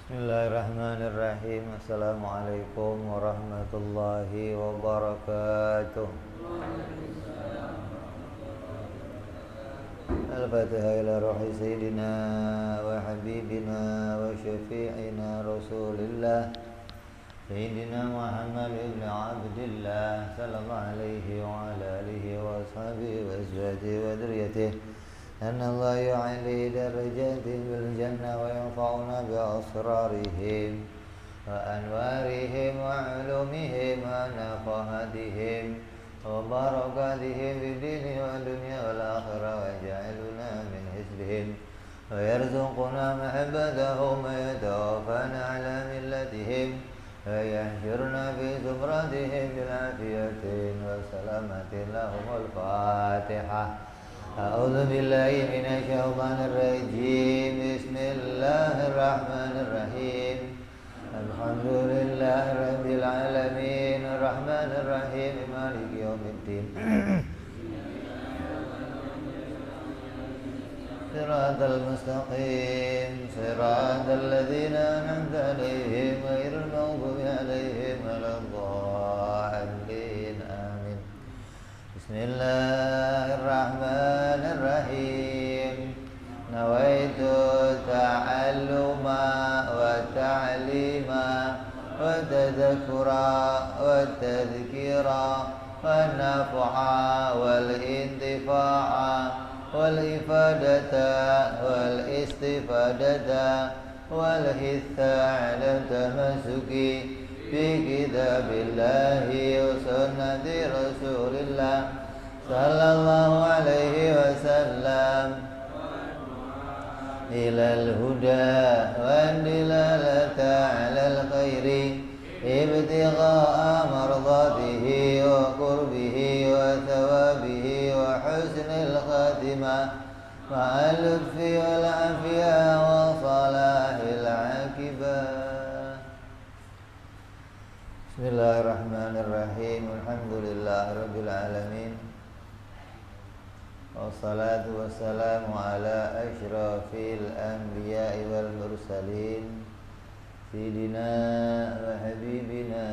Bismillahirrahmanirrahim. Assalamualaikum warahmatullahi wabarakatuh. Al-Fatihah ila ruhi Sayyidina wa Habibina wa Syafi'ina Rasulillah Sayyidina Muhammad ibn Abdillah sallallahu alaihi wa ala alihi wa ashabihi wa azwajihi wa dhurriyyatihi أن الله يعلي درجاتهم بالجنة وينفعنا بأسرارهم وأنوارهم وعلومهم ونفحاتهم وبركاتهم في الدين والدنيا والآخرة ويجعلنا من حزبهم ويرزقنا محبتهم ويتوفانا على ملتهم ويحشرنا في زمرتهم بالعافية والسلامة لهم. الفاتحة. أعوذ بالله من الشيطان الرجيم. بسم الله الرحمن الرحيم. الحمد لله رب العالمين الرحمن الرحيم مالك يوم الدين. صراط المستقيم صراط الذين أنعمت عليهم غير المغضوب عليهم ولا الضالين. آمين. بسم الله الرحمن الرحيم. نويت تعلم وتعليم وتذكر والتذكير والنفع والانتفاع والإفادة والاستفادة والحث على التمسك بكتاب الله وسنة رسول الله صلى الله عليه وسلم إلى الهدى والدلالة على الخير ابتغاء مرضاته وقربه وثوابه وحسن الخاتمة مع اللطف والعافية وصلاح العاقبة. Bismillahirrahmanirrahim. Alhamdulillah rabbil alamin. Wassalatu wassalamu ala asyrafil anbiya'i wal mursalin Sayyidina wa habibina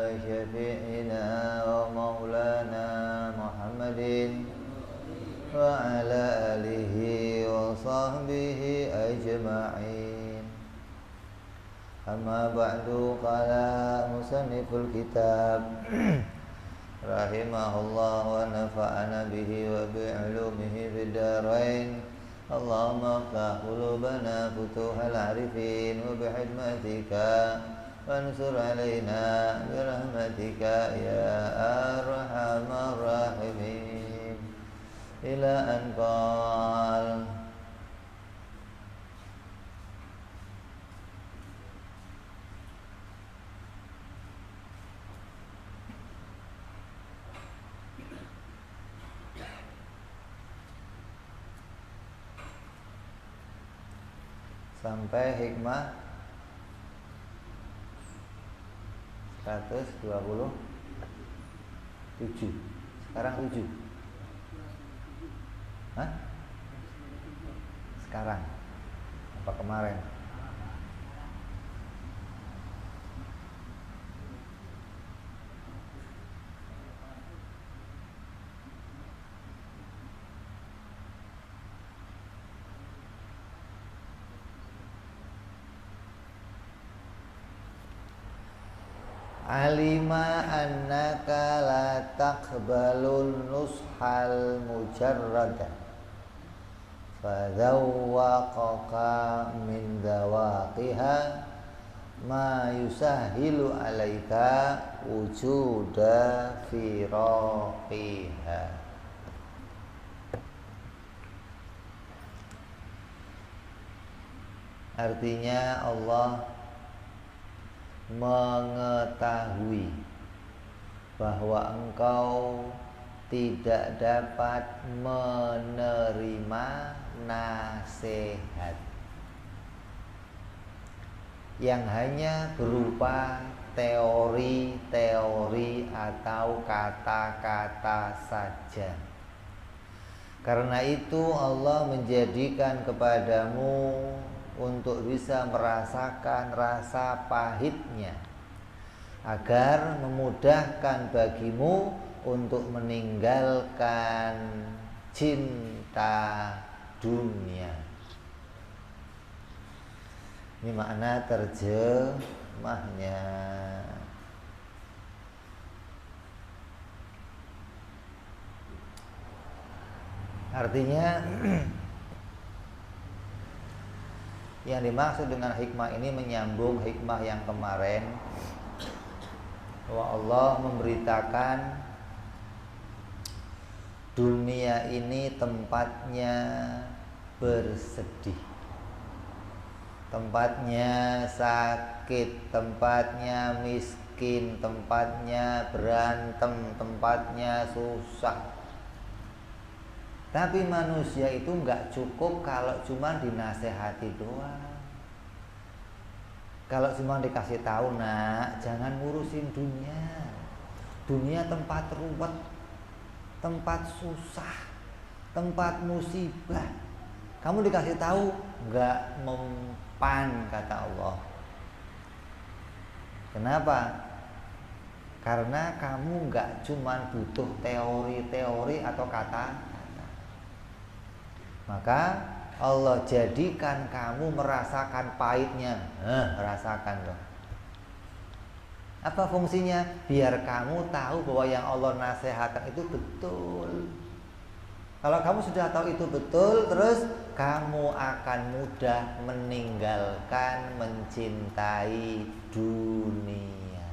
wa syafi'ina wa maulana Muhammadin wa ala alihi wa sahbihi ajma'in. Amma ba'du. Qala musanniful kitab rahimahullah wa nafa'ana bihi wa bi'ulumihi fid darain. Allahumma aftah qulubana futuhal arifin wa bihikmatika wansur alaina birahmatika ya arhamar rahimin. Ila an qala sampai hikmah 127. Sekarang 7. Hah? Sekarang apa kemarin? Alima annaka la taqbalun nushal mujarrada fadawwaqaka min dawaqiha ma yusahilu alaika wujuda firaqiha. Artinya Allah mengetahui bahwa engkau tidak dapat menerima nasihat yang hanya berupa teori-teori atau kata-kata saja. Karena itu Allah menjadikan kepadamu untuk bisa merasakan rasa pahitnya, agar memudahkan bagimu untuk meninggalkan cinta dunia. Ini makna terjemahnya. Artinya yang dimaksud dengan hikmah ini menyambung hikmah yang kemarin, bahwa Allah memberitakan dunia ini tempatnya bersedih, tempatnya sakit, tempatnya miskin, tempatnya berantem, tempatnya susah. Tapi manusia itu nggak cukup kalau cuma dinasehati doang. Kalau cuma dikasih tahu, nak, jangan ngurusin dunia. Dunia tempat ruwet, tempat susah, tempat musibah. Kamu dikasih tahu nggak mempan, kata Allah. Kenapa? Karena kamu nggak cuma butuh teori-teori atau kata. Maka Allah jadikan kamu merasakan pahitnya. Rasakan dong. Apa fungsinya? Biar kamu tahu bahwa yang Allah nasihatkan itu betul. Kalau kamu sudah tahu itu betul, terus kamu akan mudah meninggalkan mencintai dunia.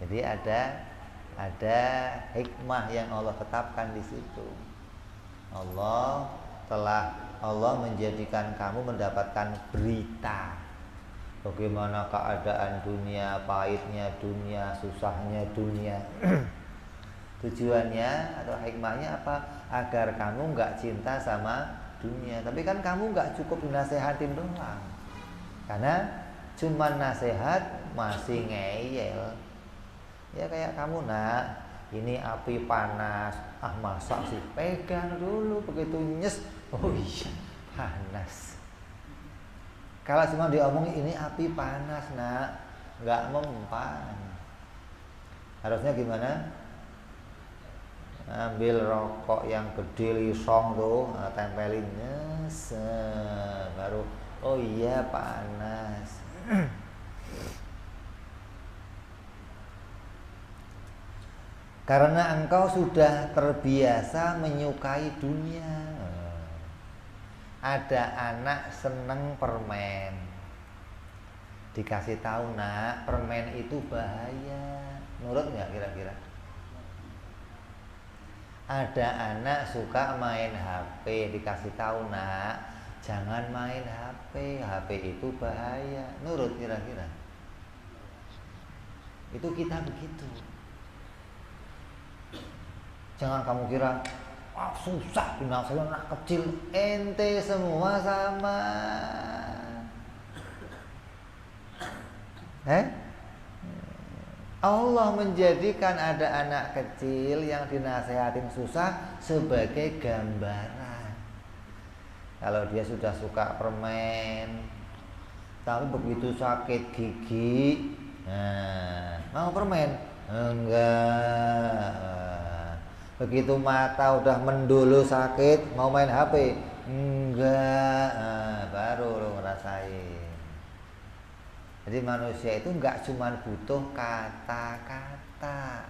Jadi ada hikmah yang Allah tetapkan di situ. Allah menjadikan kamu mendapatkan berita bagaimana keadaan dunia, pahitnya dunia, susahnya dunia. Tujuannya atau hikmahnya apa? Agar kamu nggak cinta sama dunia. Tapi kan kamu nggak cukup dinasehatin doang, karena cuma nasihat masih ngeyel. Ya kayak kamu, nak, ini api panas, masa sih, pegang dulu, begitu nyes, oh iya panas. Kalau cuma diomongin ini api panas, nak, nggak mempan. Harusnya gimana? Ambil rokok yang gede lisong tuh, tempelin, nyes, baru oh iya panas. Karena engkau sudah terbiasa menyukai dunia. Ada anak seneng permen, dikasih tahu, nak, permen itu bahaya. Nurut nggak kira-kira? Ada anak suka main HP, dikasih tahu, nak, jangan main HP, HP itu bahaya. Nurut kira-kira? Itu kita begitu. Jangan kamu kira susah dinasihatin anak kecil, ente semua sama. Allah menjadikan ada anak kecil yang dinasehatin susah sebagai gambaran. Kalau dia sudah suka permen, tapi begitu sakit gigi, mau permen? Enggak. Begitu mata udah mendulu sakit, mau main HP? Enggak. Baru lo ngerasain. Jadi manusia itu enggak cuma butuh kata-kata.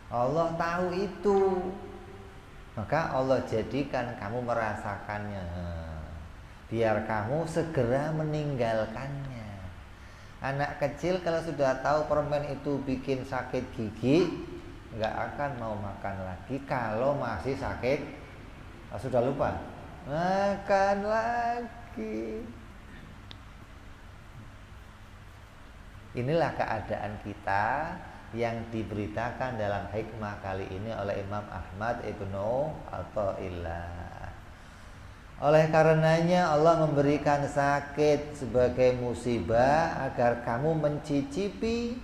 Allah tahu itu. Maka Allah jadikan kamu merasakannya, biar kamu segera meninggalkannya. Anak kecil kalau sudah tahu permen itu bikin sakit gigi, nggak akan mau makan lagi. Kalau masih sakit, sudah lupa, makan lagi. Inilah keadaan kita yang diberitakan dalam hikmah kali ini oleh Imam Ahmad Ibnu Athaillah. Oleh karenanya Allah memberikan sakit sebagai musibah agar kamu mencicipi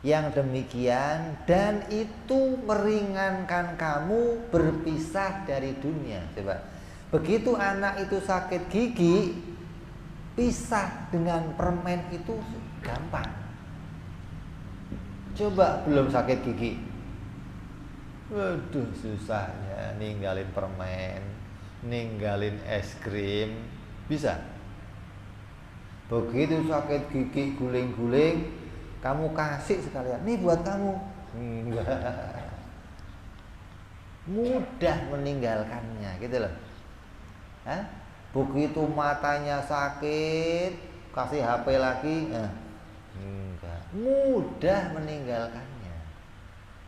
yang demikian, dan itu meringankan kamu berpisah dari dunia. Coba, Begitu anak itu sakit gigi, pisah dengan permen itu gampang. Coba belum sakit gigi, waduh susahnya ninggalin permen, ninggalin es krim. Bisa? Begitu sakit gigi guling-guling, kamu kasih sekalian, nih buat kamu. Enggak. Mudah meninggalkannya gitu loh. Hah? Begitu matanya sakit, kasih HP lagi, enggak. Mudah meninggalkannya.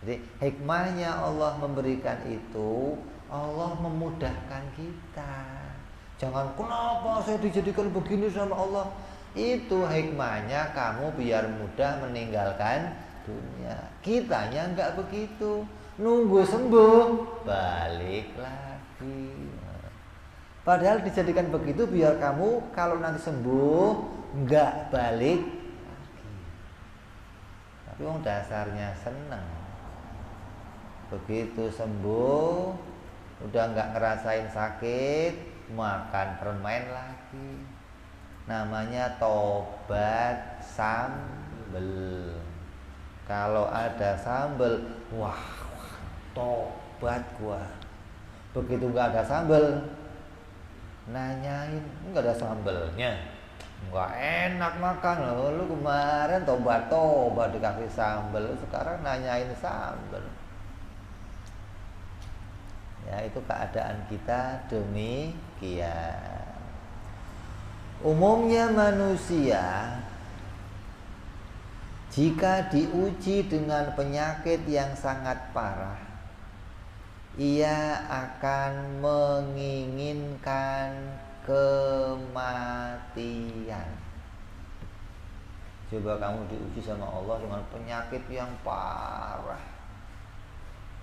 Jadi hikmahnya Allah memberikan itu, Allah memudahkan kita. Jangan, kenapa saya dijadikan begini sama Allah? Itu hikmahnya kamu biar mudah meninggalkan dunia. Kitanya enggak begitu. Nunggu sembuh, balik lagi. Padahal dijadikan begitu biar kamu kalau nanti sembuh enggak balik lagi. Tapi wong dasarnya seneng. Begitu sembuh, udah enggak ngerasain sakit, makan permen lagi. Namanya tobat sambel. Kalau ada sambel, wah, tobat gua. Begitu enggak ada sambel, nanyain, enggak ada sambelnya, enggak enak makan loh. Lu kemarin tobat dikasih sambel, sekarang nanyain sambel. Ya, itu keadaan kita demikian. Umumnya manusia jika diuji dengan penyakit yang sangat parah, ia akan menginginkan kematian. Coba kamu diuji sama Allah dengan penyakit yang parah,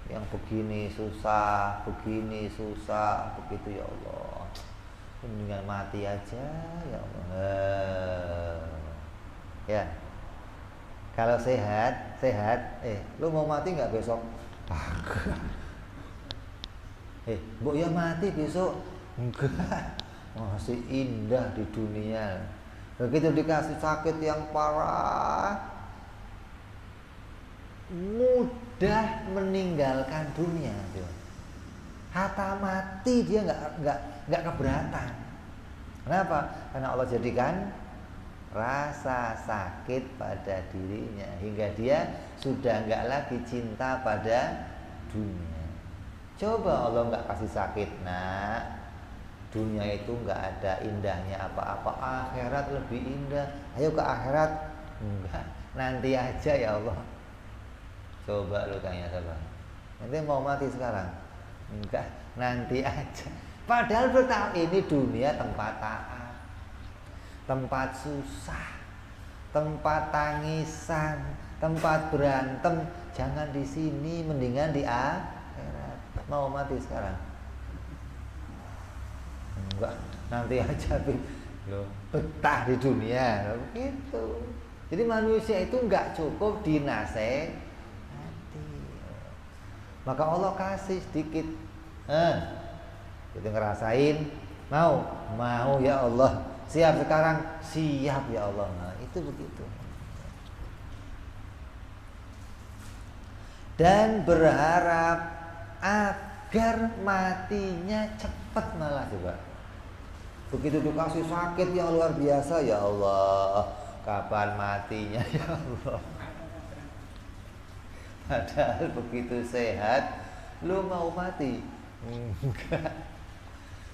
yang begini susah, begitu ya Allah. Mendingan mati aja ya Allah. Ya. Kalau sehat, lu mau mati nggak besok? Mbok ya mati besok? Enggak. Masih indah di dunia. Begitu dikasih sakit yang parah, mudah meninggalkan dunia. Hatta mati dia nggak keberatan. Kenapa? Karena Allah jadikan rasa sakit pada dirinya hingga dia sudah nggak lagi cinta pada dunia. Coba Allah nggak kasih sakit, nak, dunia itu nggak ada indahnya apa-apa. Akhirat lebih indah. Ayo ke akhirat. Enggak, nanti aja ya Allah. Coba lu tanya coba, nanti mau mati sekarang? Enggak, nanti aja. Padahal bertahu ini dunia tempat taat, tempat susah, tempat tangisan, tempat berantem. Jangan di sini, mendingan di akhirat. Mau mati sekarang? Enggak, nanti aja. Loh, betah di dunia begitu. Jadi manusia itu enggak cukup dinasehati. Maka Allah kasih sedikit. Kita ngerasain, mau ya Allah. Siap sekarang, siap ya Allah. Nah, itu begitu. Dan berharap agar matinya cepat malah coba. Begitu dikasih sakit yang luar biasa, ya Allah, kapan matinya ya Allah. Padahal begitu sehat, lu mau mati? Enggak.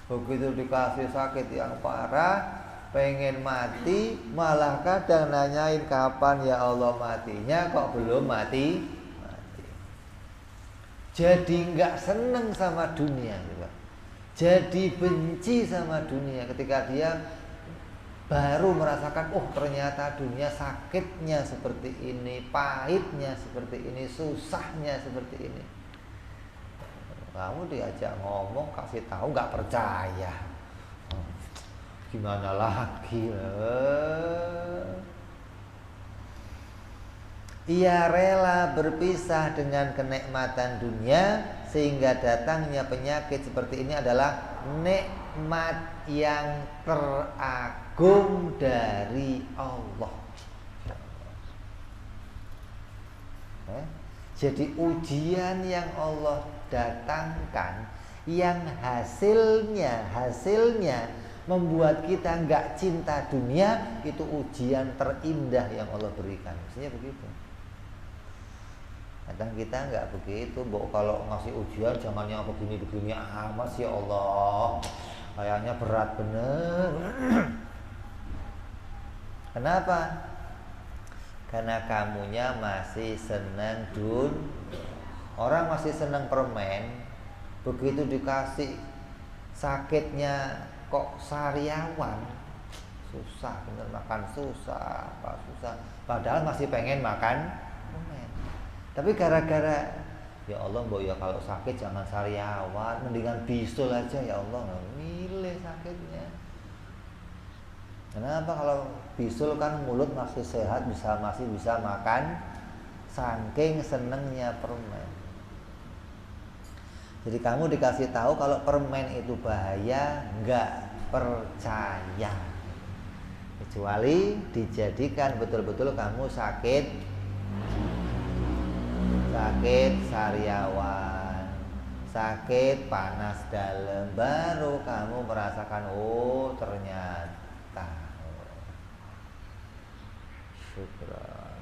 Begitu dikasih sakit yang parah, pengen mati, malah kadang nanyain kapan ya Allah matinya, kok belum mati. Jadi nggak seneng sama dunia, jadi benci sama dunia ketika dia baru merasakan, oh ternyata dunia sakitnya seperti ini, pahitnya seperti ini, susahnya seperti ini. Kamu diajak ngomong, kasih tahu nggak percaya. Gimana lagi? Ia rela berpisah dengan kenikmatan dunia sehingga datangnya penyakit seperti ini adalah nikmat yang teragung dari Allah. Jadi ujian yang Allah datangkan, yang hasilnya membuat kita nggak cinta dunia, itu ujian terindah yang Allah berikan. Maksudnya begitu. Kadang kita nggak begitu, kalau ngasih ujian jangan yang begini-begini amat ya Allah, kayaknya berat bener. Kenapa? Karena kamunya masih senang orang masih senang permen, begitu dikasih sakitnya kok sariawan, susah bener, makan susah, apa susah, padahal masih pengen makan permen. Tapi gara-gara ya Allah, mbok ya kalau sakit jangan sariawan, mendingan bisul aja ya Allah, milih sakitnya. Kenapa? Kalau bisul kan mulut masih sehat, masih bisa makan, saking senengnya permen. Jadi kamu dikasih tahu kalau permen itu bahaya, nggak percaya. Kecuali dijadikan betul-betul kamu sakit sariawan, sakit panas dalam, baru kamu merasakan oh ternyata. Syukran.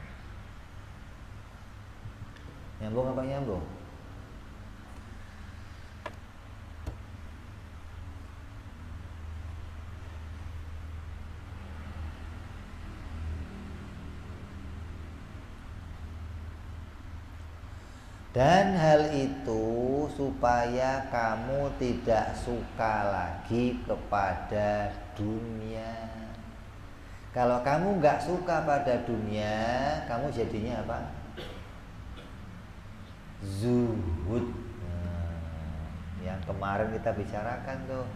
Nyambung apa nyambung? Dan hal itu supaya kamu tidak suka lagi kepada dunia. Kalau kamu nggak suka pada dunia, kamu jadinya apa? Zuhud. Yang kemarin kita bicarakan tuh,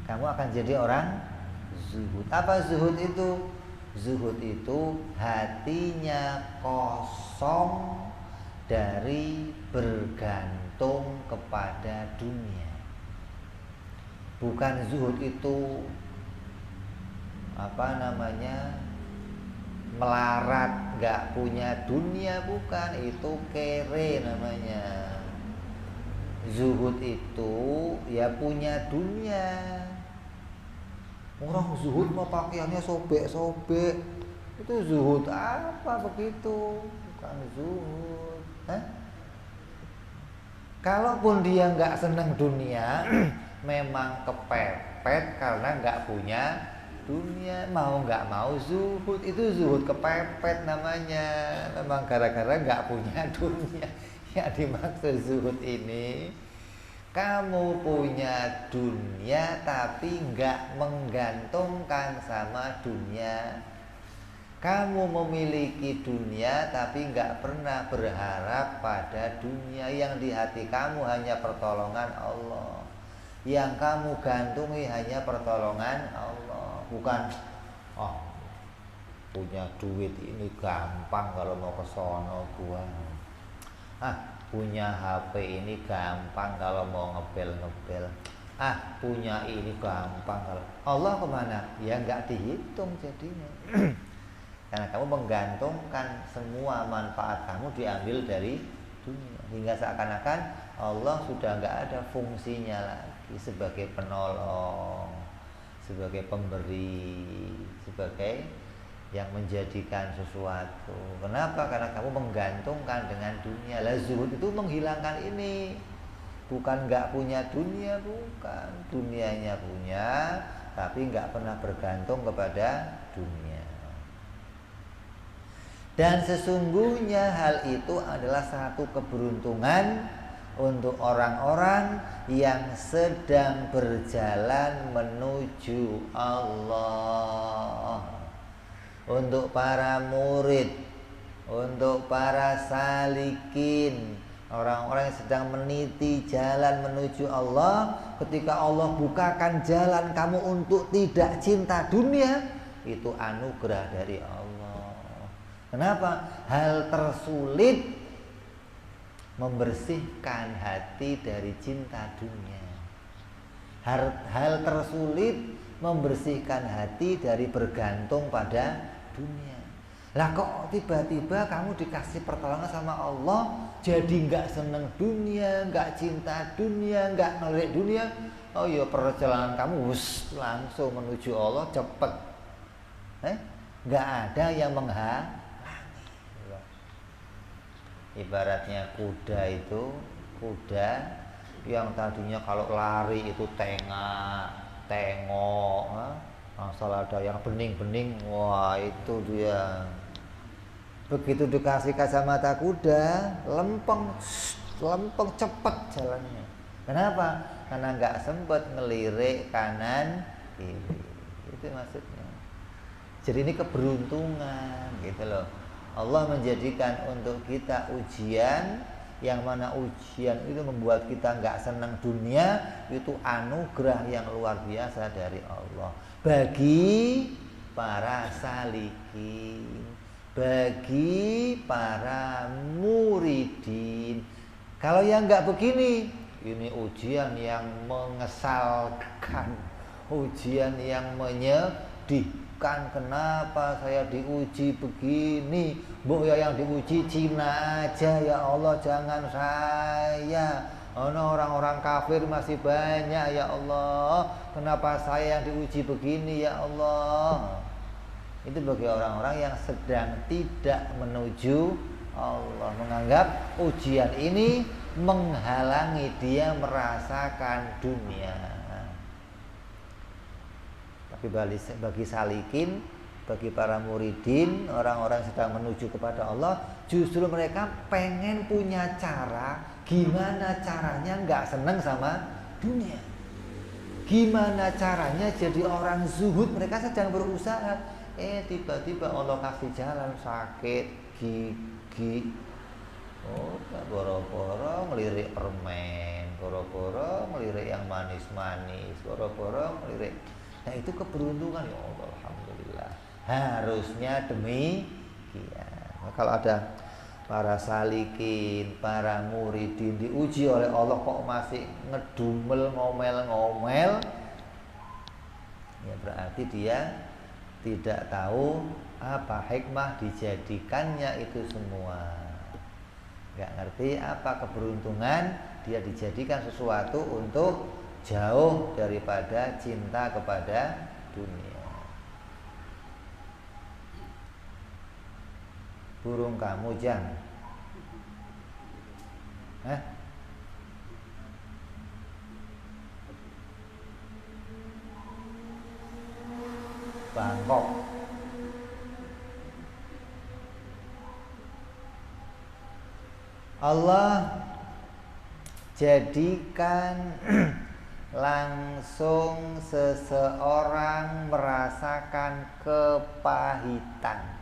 kamu akan jadi orang zuhud. Apa zuhud itu? Zuhud itu hatinya kosong dari bergantung kepada dunia. Bukan zuhud itu melarat, nggak punya dunia, bukan, itu kere namanya. Zuhud itu ya punya dunia. Orang zuhud mah pakaiannya sobek-sobek, itu zuhud apa begitu? Bukan zuhud. Kalaupun dia nggak senang dunia, memang kepepet karena nggak punya dunia, mau nggak mau zuhud. Itu zuhud kepepet namanya, memang gara-gara nggak punya dunia. Yang dimaksud zuhud ini, kamu punya dunia tapi nggak menggantungkan sama dunia. Kamu memiliki dunia tapi nggak pernah berharap pada dunia. Yang di hati kamu hanya pertolongan Allah. Yang kamu gantungi hanya pertolongan Allah. Bukan, punya duit ini gampang kalau mau ke sono gua. Punya HP ini gampang kalau mau ngebel-ngebel. Punya ini gampang kalau Allah kemana? Ya nggak dihitung jadinya. Karena kamu menggantungkan semua manfaat kamu diambil dari dunia, hingga seakan-akan Allah sudah nggak ada fungsinya lagi sebagai penolong, sebagai pemberi, sebagai yang menjadikan sesuatu. Kenapa? Karena kamu menggantungkan dengan dunia. Lah zuhud itu menghilangkan ini. Bukan nggak punya dunia, bukan, dunianya punya, tapi nggak pernah bergantung kepada dunia. Dan sesungguhnya hal itu adalah satu keberuntungan untuk orang-orang yang sedang berjalan menuju Allah. Untuk para murid, untuk para salikin, orang-orang yang sedang meniti jalan menuju Allah. Ketika Allah bukakan jalan kamu untuk tidak cinta dunia, itu anugerah dari Allah. Kenapa? Hal tersulit membersihkan hati dari cinta dunia. Hal tersulit membersihkan hati dari bergantung pada dunia. Lah kok tiba-tiba kamu dikasih pertolongan sama Allah, jadi nggak seneng dunia, nggak cinta dunia, nggak ngelirik dunia. Oh iya, perjalanan kamu langsung menuju Allah cepet. Nggak ada yang menghalangi. Ibaratnya kuda yang tadinya kalau lari itu tengok, asal ada yang bening-bening, wah itu dia. Begitu dikasih kacamata kuda, lempeng cepet jalannya. Kenapa? Karena nggak sempet ngelirik kanan kiri. Itu maksudnya. Jadi ini keberuntungan gitu loh. Allah menjadikan untuk kita ujian, yang mana ujian itu membuat kita nggak senang dunia, itu anugerah yang luar biasa dari Allah bagi para salikin, bagi para muridin. Kalau yang nggak begini, ini ujian yang mengesalkan, ujian yang menyedihkan. Kenapa saya diuji begini? Bu ya, yang diuji Cina aja ya Allah, jangan saya. Orang-orang kafir masih banyak ya Allah. Kenapa saya yang diuji begini ya Allah? Itu bagi orang-orang yang sedang tidak menuju Allah, menganggap ujian ini menghalangi dia merasakan dunia. Tapi bagi salikin, bagi para muridin, orang-orang yang sedang menuju kepada Allah, justru mereka pengen punya cara, gimana caranya nggak seneng sama dunia, gimana caranya jadi orang zuhud. Mereka sedang berusaha, tiba-tiba Allah kasih jalan, sakit gigi, boro-boro ngelirik permen, boro-boro ngelirik yang manis-manis, boro-boro ngelirik. Nah itu keberuntungan ya Allah, alhamdulillah. Harusnya demikian. Nah, kalau ada para salikin, para muridin diuji oleh Allah kok masih ngedumel, ngomel-ngomel, ya berarti dia tidak tahu apa hikmah dijadikannya itu semua. Nggak ngerti apa keberuntungan dia dijadikan sesuatu untuk jauh daripada cinta kepada dunia. Burung kamu jang, Bangkok. Allah jadikan langsung seseorang merasakan kepahitan.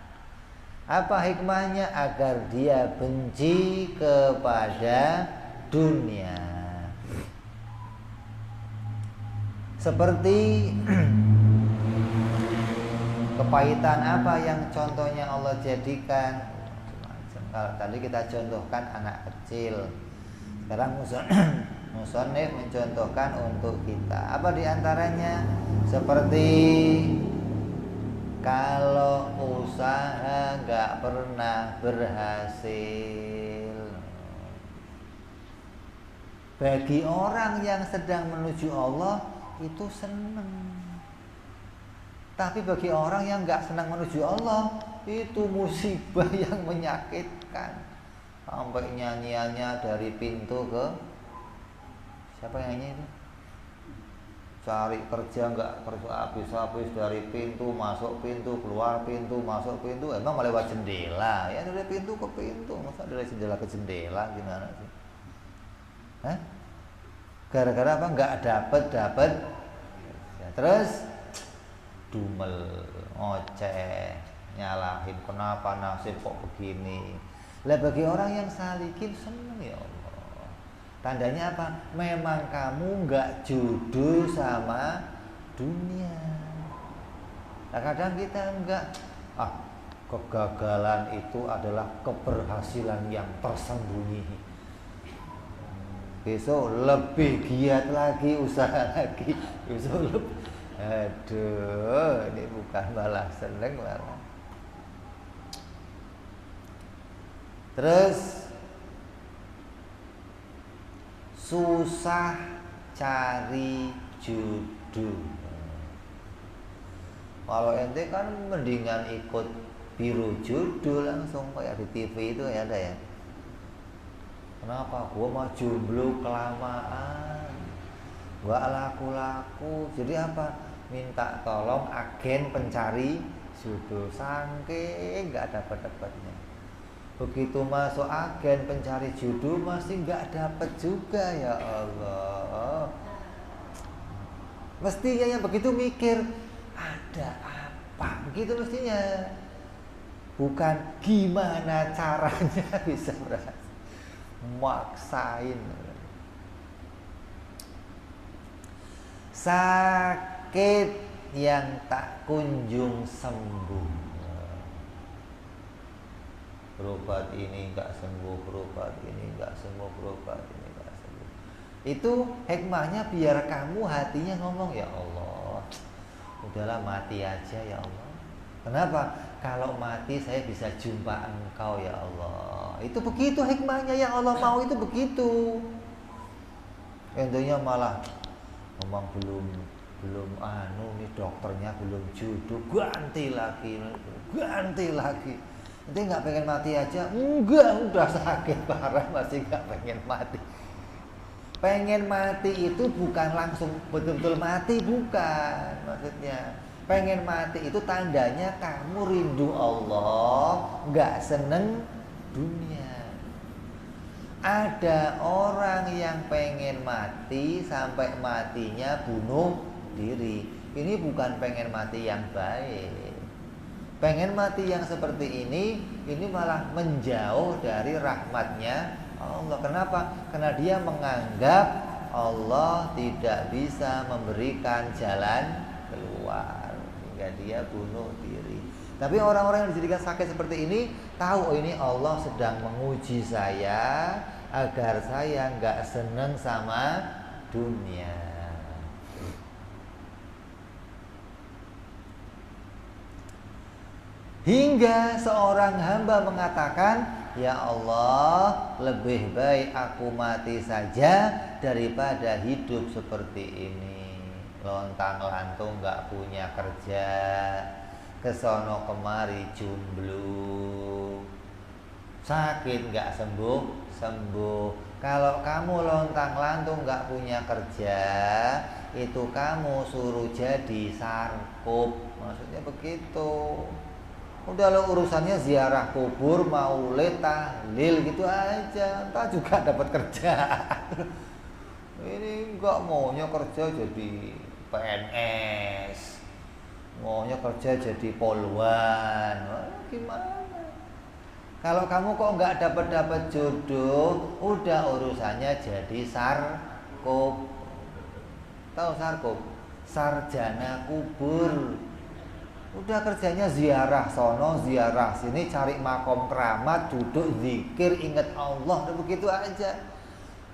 Apa hikmahnya? Agar dia benci kepada dunia. Seperti kepahitan apa yang contohnya Allah jadikan? Kalau tadi kita contohkan anak kecil, sekarang musonif mencontohkan untuk kita. Apa diantaranya? Seperti kalau usaha nggak pernah berhasil. Bagi orang yang sedang menuju Allah itu senang. Tapi bagi orang yang nggak senang menuju Allah, itu musibah yang menyakitkan. Sampai nyanyiannya dari pintu ke, siapa yang nyanyi itu? Cari kerja nggak kerja habis-habis, dari pintu masuk pintu, keluar pintu, masuk pintu. Emang melewat jendela? Ya dari pintu ke pintu, masa dari jendela ke jendela, gimana sih? Gara-gara apa? Nggak dapet. Ya, terus dumel, ngoceh, nyalahin, kenapa nasib kok begini. Lah bagi orang yang salikin seneng ya Allah. Tandanya apa? Memang kamu nggak jodoh sama dunia. Nah kadang kita enggak, kegagalan itu adalah keberhasilan yang tersembunyi. besok lebih giat lagi, usaha lagi, besok lebih. Aduh, ini bukan malah seneng malah. Terus susah cari jodoh. Kalau ente kan mendingan ikut biro jodoh langsung kayak di TV itu ya ada ya. Kenapa? Gua mah jomblo kelamaan, gua laku-laku. Jadi apa? Minta tolong agen pencari jodoh, saking nggak dapat-dapatnya. Begitu masuk agen pencari jodoh masih nggak dapat juga, ya Allah. Mestinya yang begitu mikir ada apa, begitu mestinya. Bukan gimana caranya bisa berhasil, maksain. Sakit yang tak kunjung sembuh, berobat ini nggak sembuh, berobat ini nggak sembuh, berobat ini nggak sembuh. Itu hikmahnya biar kamu hatinya ngomong, ya Allah, udahlah mati aja ya Allah. Kenapa? Kalau mati saya bisa jumpa Engkau ya Allah. Itu begitu hikmahnya, yang Allah mau itu begitu. Intinya malah ngomong belum nih dokternya belum jodoh, ganti lagi. Nanti nggak pengen mati aja? Enggak, udah sakit parah masih nggak pengen mati. Pengen mati itu bukan langsung betul-betul mati, bukan maksudnya. Pengen mati itu tandanya kamu rindu Allah, nggak seneng dunia. Ada orang yang pengen mati sampai matinya bunuh diri. Ini bukan pengen mati yang baik. Pengen mati yang seperti ini malah menjauh dari rahmatnya Allah. Kenapa? Karena dia menganggap Allah tidak bisa memberikan jalan keluar, hingga dia bunuh diri. Tapi orang-orang yang dijadikan sakit seperti ini tahu, oh ini Allah sedang menguji saya agar saya nggak seneng sama dunia. Hingga seorang hamba mengatakan, ya Allah, lebih baik aku mati saja daripada hidup seperti ini. Lontang-lantung gak punya kerja, kesono kemari jomblo, sakit gak sembuh. Kalau kamu lontang-lantung gak punya kerja, itu kamu suruh jadi sarkup. Maksudnya begitu. Udah lo urusannya ziarah kubur, maulid, tahlil gitu aja, entah juga dapat kerja. Ini enggak maunya kerja jadi PNS, maunya kerja jadi poluan. Gimana? Kalau kamu kok nggak dapat jodoh, udah urusannya jadi sarkup. Tahu sarkup? Sarjana kubur. Udah kerjanya ziarah sono, ziarah sini, cari makom keramat, duduk zikir, ingat Allah, udah begitu aja.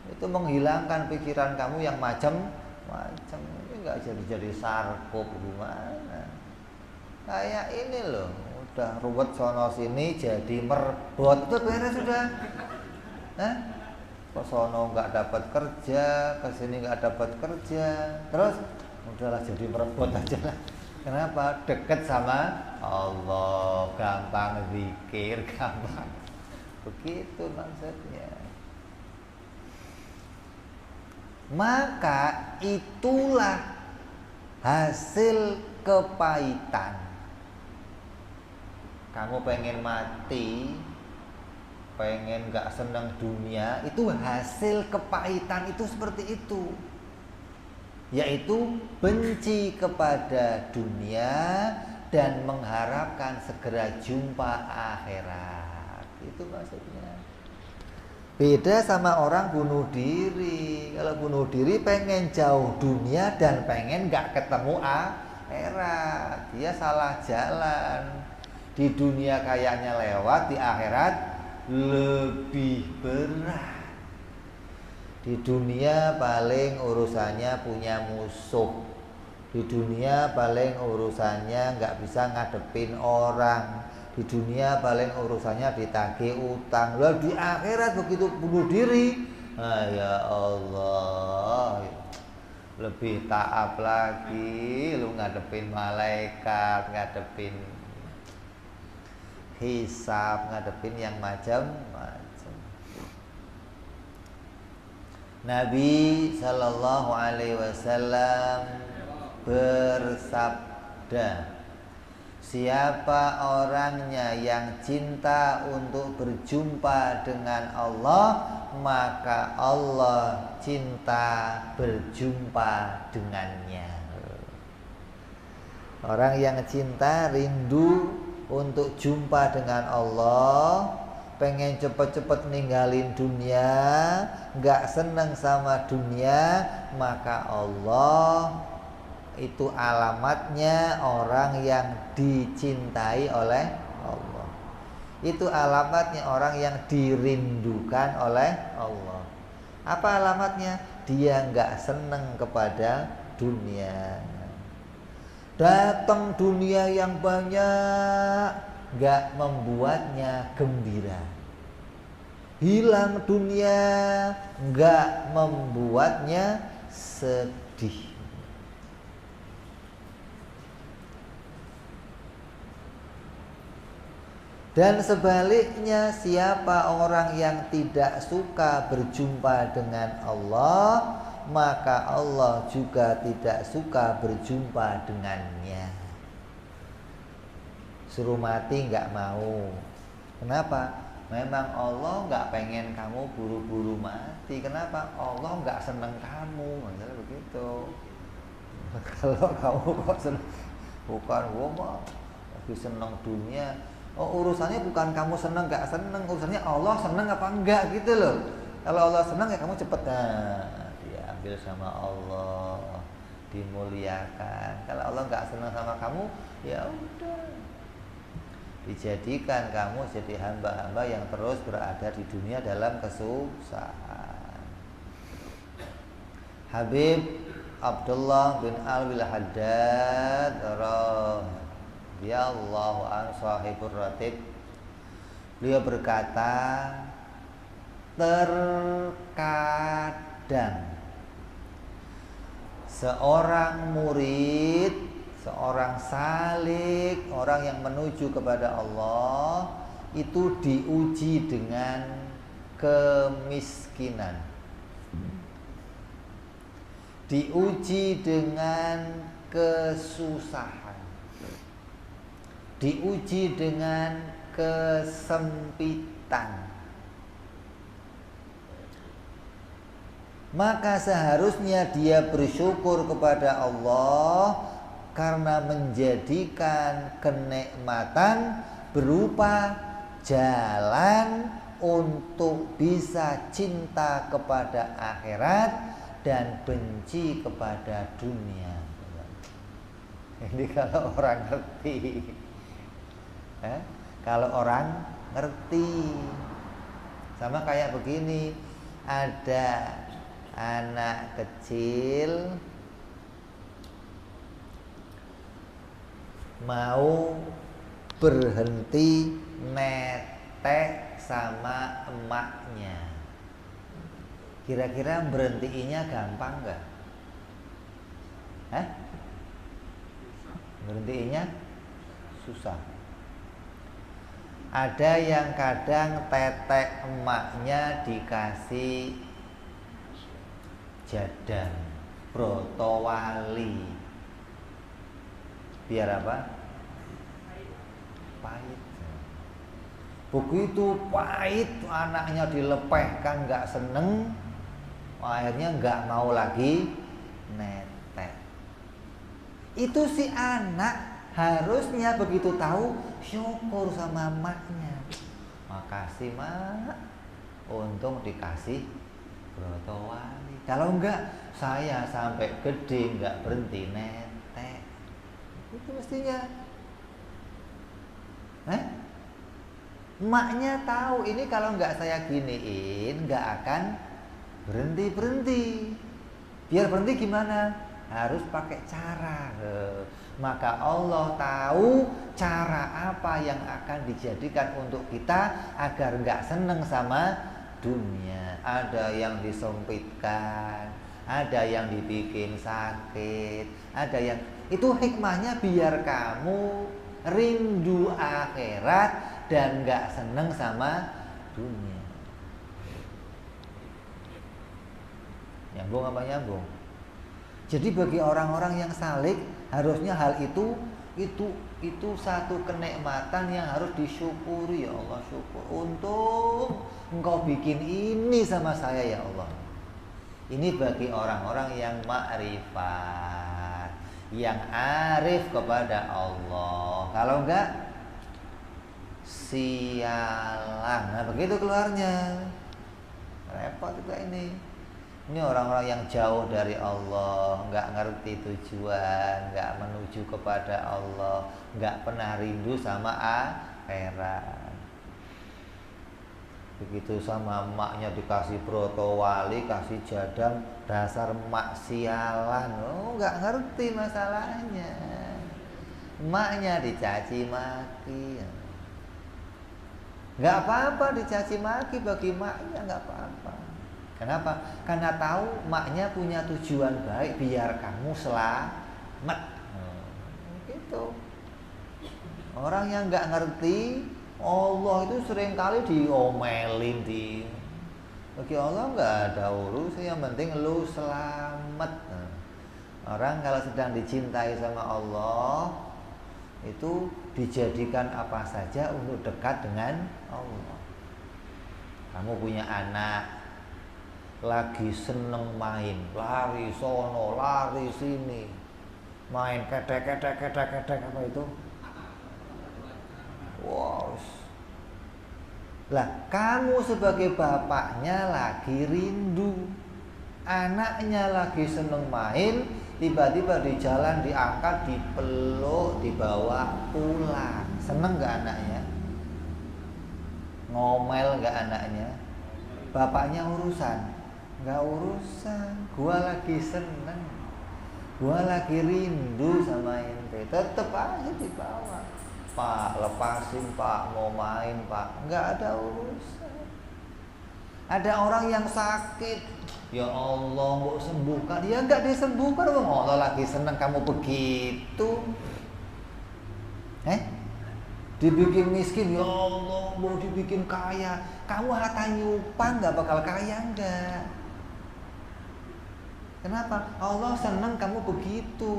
Itu menghilangkan pikiran kamu yang macam-macam. Ini nggak jadi sarkup gimana? Kayak ini loh, udah ruwet sono sini jadi merbot, itu beres sudah. Hah? Ke sono nggak dapat kerja, ke sini nggak dapat kerja, terus udahlah jadi merbot aja lah. Kenapa? Dekat sama Allah, gampang zikir, gampang. Begitu maksudnya. Maka itulah hasil kepahitan. Kamu pengen mati, pengen gak senang dunia, itu hasil kepahitan itu seperti itu. Yaitu benci kepada dunia dan mengharapkan segera jumpa akhirat. Itu maksudnya. Beda sama orang bunuh diri. Kalau bunuh diri pengen jauh dunia dan pengen gak ketemu akhirat. Dia salah jalan. Di dunia kayaknya lewat, di akhirat lebih berat. Di dunia paling urusannya punya musuh. Di dunia paling urusannya nggak bisa ngadepin orang. Di dunia paling urusannya ditagih utang. Lalu di akhirat begitu bunuh diri, ya Allah, lebih taat lagi. Lu ngadepin malaikat, ngadepin hisab, ngadepin yang macam-macam. Nabi Shallallahu Alaihi Wasallam bersabda, siapa orangnya yang cinta untuk berjumpa dengan Allah, maka Allah cinta berjumpa dengannya. Orang yang cinta, rindu untuk jumpa dengan Allah, pengen cepet-cepet ninggalin dunia, gak seneng sama dunia, maka Allah itu alamatnya orang yang dicintai oleh Allah. Itu alamatnya orang yang dirindukan oleh Allah. Apa alamatnya? Dia nggak seneng kepada dunia. Datang dunia yang banyak nggak membuatnya gembira. Hilang dunia nggak membuatnya sedih. Dan sebaliknya, siapa orang yang tidak suka berjumpa dengan Allah, maka Allah juga tidak suka berjumpa dengannya. Suruh mati nggak mau. Kenapa? Memang Allah nggak pengen kamu buru-buru mati. Kenapa? Allah nggak seneng kamu. Maksudnya begitu. Kalau kamu kok seneng, bukan gua mah lagi seneng dunia. Oh, urusannya bukan kamu seneng gak seneng, urusannya Allah seneng apa enggak gitu loh. Kalau Allah seneng ya kamu cepet diambil sama Allah, dimuliakan. Kalau Allah gak seneng sama kamu, ya udah, dijadikan kamu jadi hamba-hamba yang terus berada di dunia dalam kesusahan. Habib Abdullah bin Al-Haddad radhiyallahu an sahibur ratib, beliau berkata, terkadang seorang murid, seorang salik, orang yang menuju kepada Allah itu diuji dengan kemiskinan, diuji dengan kesusahan, diuji dengan kesempitan. Maka seharusnya dia bersyukur kepada Allah karena menjadikan kenikmatan berupa jalan untuk bisa cinta kepada akhirat dan benci kepada dunia. Ini kalau orang ngerti. Kalau orang ngerti. Sama kayak begini, ada anak kecil mau berhenti netek sama emaknya. Kira-kira berhentiinnya gampang nggak? Berhentiinnya susah. Ada yang kadang tetek emaknya dikasih jadan, brotowali. Biar apa? Pahit. Begitu pahit, anaknya dilepehkan, nggak seneng, akhirnya nggak mau lagi netek. Itu si anak harusnya begitu tahu syukur sama emaknya. Makasih mak, untung dikasih brotowali. Kalau enggak, saya sampai gede nggak berhenti netek. Itu mestinya. Emaknya tahu ini kalau nggak saya giniin nggak akan berhenti. Biar berhenti gimana? Harus pakai cara. Maka Allah tahu cara apa yang akan dijadikan untuk kita agar nggak seneng sama dunia. Ada yang disempitkan, ada yang dibikin sakit, ada yang itu hikmahnya biar kamu rindu akhirat dan nggak seneng sama dunia. Nyambung apa nyambung? Jadi bagi orang-orang yang salik harusnya hal itu satu kenikmatan yang harus disyukuri. Ya Allah, syukur untuk Engkau bikin ini sama saya ya Allah. Ini bagi orang-orang yang ma'rifat, yang arif kepada Allah. Kalau enggak sialan. Nah, begitu keluarnya. Repot juga ini. Ini orang-orang yang jauh dari Allah, nggak ngerti tujuan, nggak menuju kepada Allah, nggak pernah rindu sama akhirat. Begitu sama emaknya dikasih broto wali, kasih jadang, dasar emak sialan. Oh, nggak ngerti masalahnya. Emaknya dicaci maki. Nggak apa-apa dicaci maki, bagi emaknya nggak apa-apa. Kenapa? Karena tahu maknya punya tujuan baik biar kamu selamat. Gitu. Orang yang nggak ngerti Allah itu seringkali diomelin bagi Allah nggak ada urus, yang penting lu selamat. Orang kalau sedang dicintai sama Allah itu dijadikan apa saja untuk dekat dengan Allah. Kamu punya anak lagi seneng main, lari sono, lari sini, main ketek apa itu? Wow. Lah, kamu sebagai bapaknya lagi rindu, anaknya lagi seneng main, tiba-tiba di jalan diangkat, dipeluk, dibawa pulang. Seneng gak anaknya? Ngomel gak anaknya? Bapaknya urusan? Gak urusan, gua lagi seneng, gua lagi rindu sama ente, tetep aja dibawa. Pak, lepasin pak, mau main pak, gak ada urusan. Ada orang yang sakit, ya Allah mau sembuhkan, ya gak disembuhkan. Allah lagi seneng kamu begitu. Dibikin miskin, ya Allah mau dibikin kaya, kamu harta nyupan gak bakal kaya enggak. Kenapa? Allah senang kamu begitu.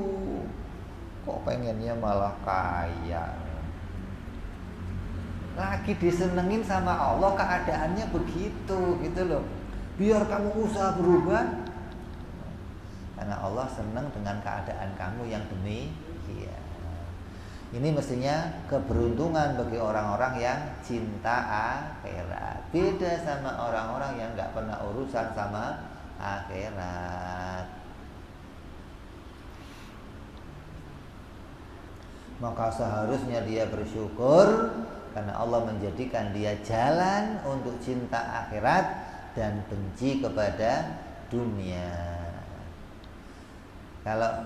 Kok pengennya malah kaya? Lagi disenengin sama Allah, keadaannya begitu, gitu loh. Biar kamu usaha berubah. Karena Allah senang dengan keadaan kamu yang demikian. Ini mestinya keberuntungan bagi orang-orang yang cinta akhirat. Beda sama orang-orang yang gak pernah urusan sama akhirat. Maka seharusnya dia bersyukur karena Allah menjadikan dia jalan untuk cinta akhirat dan benci kepada dunia. Kalau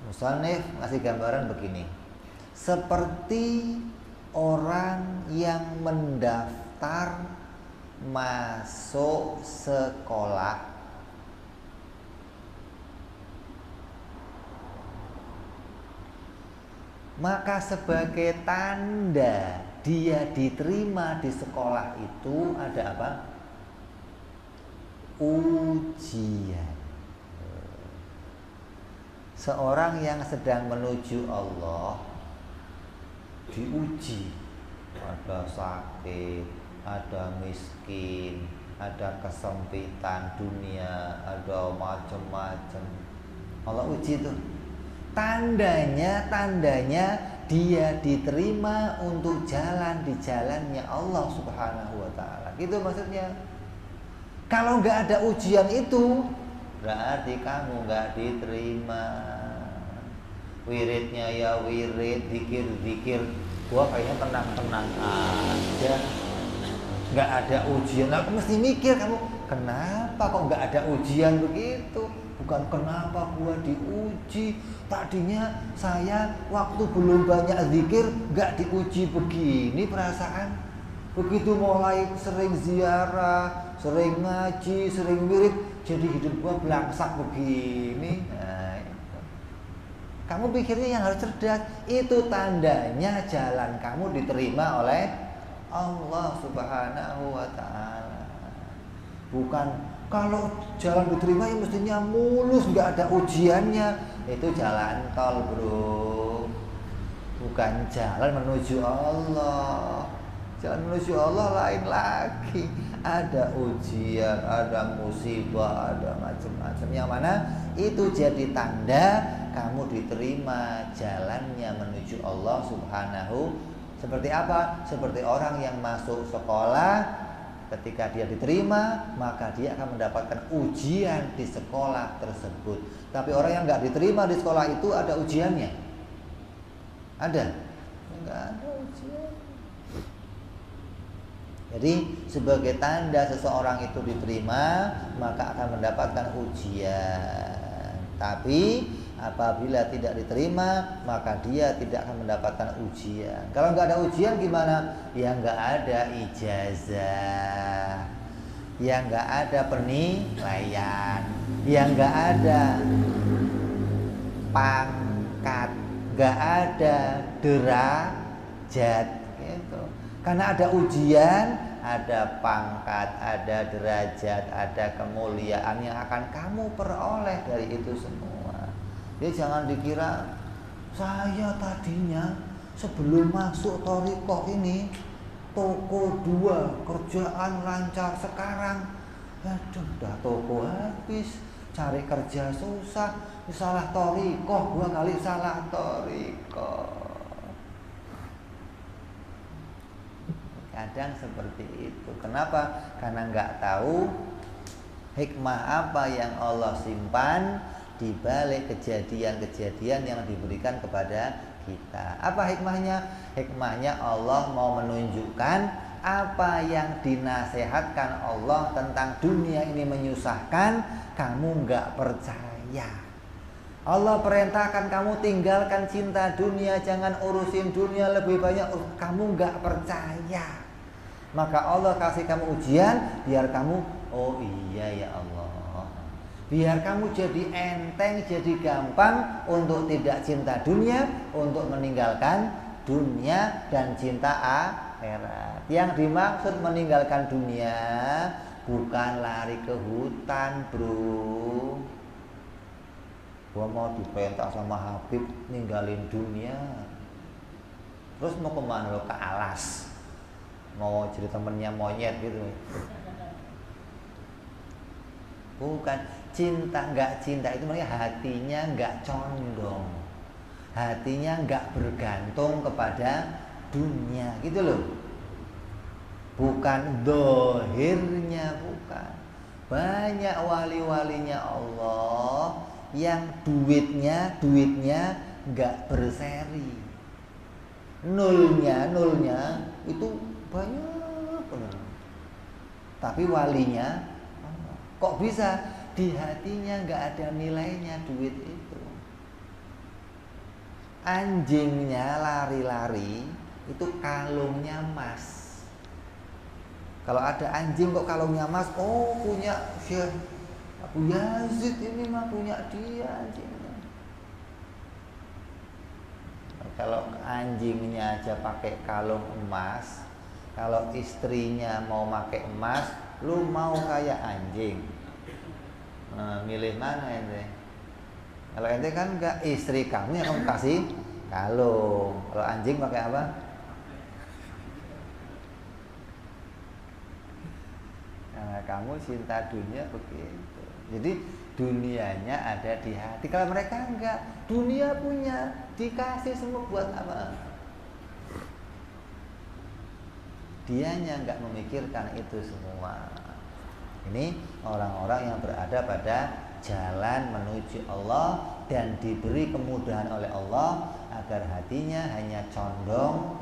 musannif ngasih gambaran begini, seperti orang yang mendaftar masuk sekolah, maka sebagai tanda dia diterima di sekolah itu ada apa? Ujian. Seorang yang sedang menuju Allah diuji, ada sakit, ada miskin, ada kesempitan dunia, ada macam-macam. Allah uji tuh. Tandanya dia diterima untuk jalan di jalannya Allah Subhanahu wa ta'ala. Gitu maksudnya. Kalau nggak ada ujian itu, berarti kamu nggak diterima. Wiridnya ya wirid, zikir-zikir, gua kayaknya tenang-tenang aja. nggak ada ujian. Aku mesti mikir, kamu kenapa kok nggak ada ujian begitu? Bukan kenapa gua diuji. Tadinya saya waktu belum banyak zikir nggak diuji begini perasaan. Begitu mulai sering ziarah, sering ngaji, sering wirid, jadi hidup gua belangsak begini. Nah, itu. Kamu pikirnya yang harus cerdas. Itu tandanya jalan kamu diterima oleh Allah Subhanahu wa ta'ala. Bukan kalau jalan diterima ya mestinya mulus, nggak ada ujiannya. Itu jalan tol, bro. Bukan jalan menuju Allah. Jalan menuju Allah lain lagi. Ada ujian, ada musibah, ada macam-macam. Yang mana itu jadi tanda kamu diterima jalannya menuju Allah Subhanahu. Seperti apa? Seperti orang yang masuk sekolah, ketika dia diterima, maka dia akan mendapatkan ujian di sekolah tersebut. Tapi orang yang nggak diterima di sekolah itu ada ujiannya? Ada? Nggak ada ujian. Jadi sebagai tanda seseorang itu diterima, maka akan mendapatkan ujian. Tapi apabila tidak diterima, maka dia tidak akan mendapatkan ujian. Kalau nggak ada ujian gimana? Ya nggak ada ijazah, ya nggak ada penilaian, ya nggak ada pangkat, nggak ada derajat gitu. Karena ada ujian, ada pangkat, ada derajat, ada kemuliaan yang akan kamu peroleh dari itu semua. Jadi jangan dikira saya tadinya sebelum masuk thariqah ini toko 2, kerjaan lancar, sekarang aduh udah toko habis, cari kerja susah, salah thariqah, 2 kali salah thariqah. Kadang seperti itu. Kenapa? Karena nggak tahu hikmah apa yang Allah simpan di balik kejadian-kejadian yang diberikan kepada kita. Apa hikmahnya? Hikmahnya Allah mau menunjukkan apa yang dinasehatkan Allah tentang dunia ini menyusahkan, kamu nggak percaya. Allah perintahkan kamu tinggalkan cinta dunia, jangan urusin dunia, lebih banyak kamu nggak percaya. Maka Allah kasih kamu ujian biar kamu, oh iya ya Allah, biar kamu jadi enteng, jadi gampang untuk tidak cinta dunia, untuk meninggalkan dunia dan cinta akhirat. Yang dimaksud meninggalkan dunia bukan lari ke hutan, bro. Gua mau diperintah sama Habib ninggalin dunia, terus mau kemana lo? Ke alas, mau jadi temennya monyet gitu. Bukan. Cinta, nggak cinta itu makanya hatinya nggak condong, hatinya nggak bergantung kepada dunia gitu loh. Bukan dohirnya, bukan. Banyak wali-walinya Allah yang duitnya nggak berseri, nolnya itu banyak benar. Tapi walinya kok bisa di hatinya nggak ada nilainya duit itu. Anjingnya lari-lari itu kalungnya emas. Kalau ada anjing kok kalungnya emas, oh punya Syekh Abu Yazid, ini mah punya dia anjingnya. Kalau anjingnya aja pakai kalung emas, kalau istrinya mau pakai emas, lu mau kayak anjing? Nah, milih mana ente? Kalau ente kan enggak, istri kamu yang kamu kasih kalung. Kalau anjing pakai apa? Nah, kamu cinta dunia begitu. Jadi dunianya ada di hati. Kalau mereka enggak, dunia punya, dikasih semua buat apa? Dianya enggak memikirkan itu semua. Ini orang-orang yang berada pada jalan menuju Allah dan diberi kemudahan oleh Allah agar hatinya hanya condong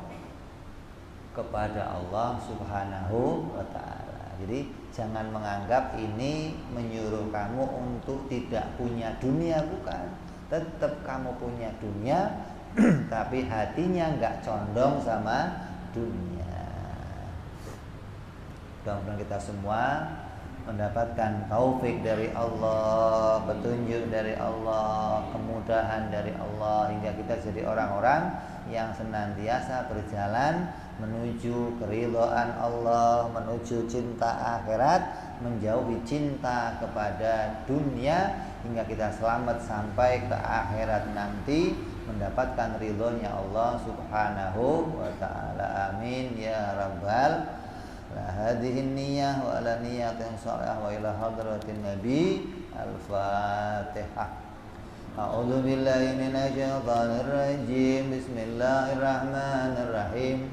kepada Allah Subhanahu wa ta'ala. Jadi jangan menganggap ini menyuruh kamu untuk tidak punya dunia, bukan. Tetap kamu punya dunia, tapi hatinya nggak condong sama dunia. Mudah-mudahan kita semua mendapatkan taufik dari Allah, petunjuk dari Allah, kemudahan dari Allah, hingga kita jadi orang-orang yang senantiasa berjalan menuju keridhaan Allah, menuju cinta akhirat, menjauhi cinta kepada dunia, hingga kita selamat sampai ke akhirat nanti mendapatkan ridhonya Allah Subhanahu wa ta'ala. Amin ya rabbal hadhihi niyyah wa ala niyatin shalihah wa ila hadratin nabi. Al-Fatihah. A'udzu billahi minasy syaithanir rajim. Bismillahirrahmanirrahim.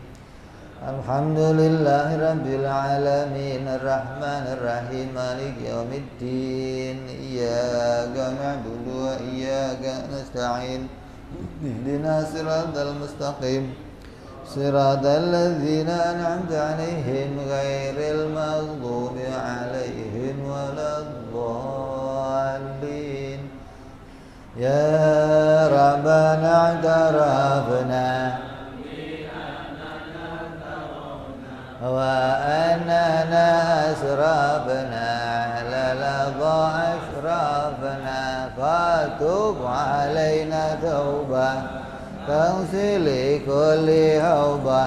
Alhamdulillahi rabbil alamin arrahmanir rahim maliki yaumiddin. Iyyaka na'budu wa iyyaka nasta'in. Ihdinas siratal mustaqim. Siratal ladzina an'amta 'alaihim ghairil maghdubi 'alaihim waladdallin. Ya Rabbana i'tarafna wa annana asrafna 'ala ashrafna fatub 'alaina taubah تغسل كل هوبة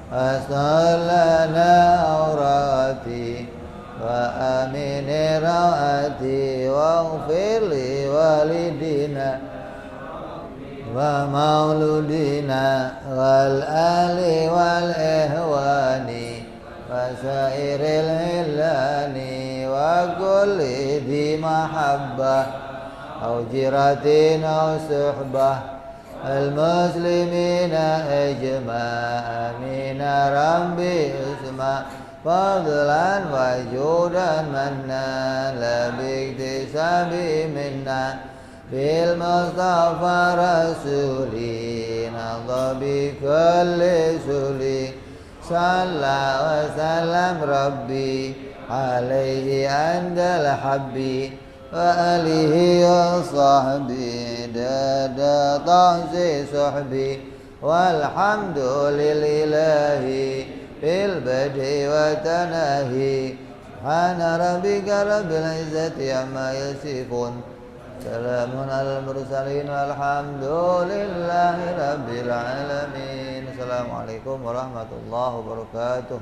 أصلح لنا عوراتي وأمن رواتي واغفر لوالدينا ومولودنا والآل والإخوان وسائر الهلان وكل ذي محبة أو جيرة أو صحبة المسلمين أجمع آمين ربي اسمع فضلا وجودا منا لا باكتساب منا بالمصطفى رسولي نضى بكل سولي صلى وسلم ربي عليه عند الحبي وآله وصحبه دادا طهسي صحبي والحمد لله بالبدء وتناهي سبحان ربك رب العزة عما يصفون سلام على المرسلين والحمد لله رب العالمين. Assalamualaikum warahmatullahi wabarakatuh.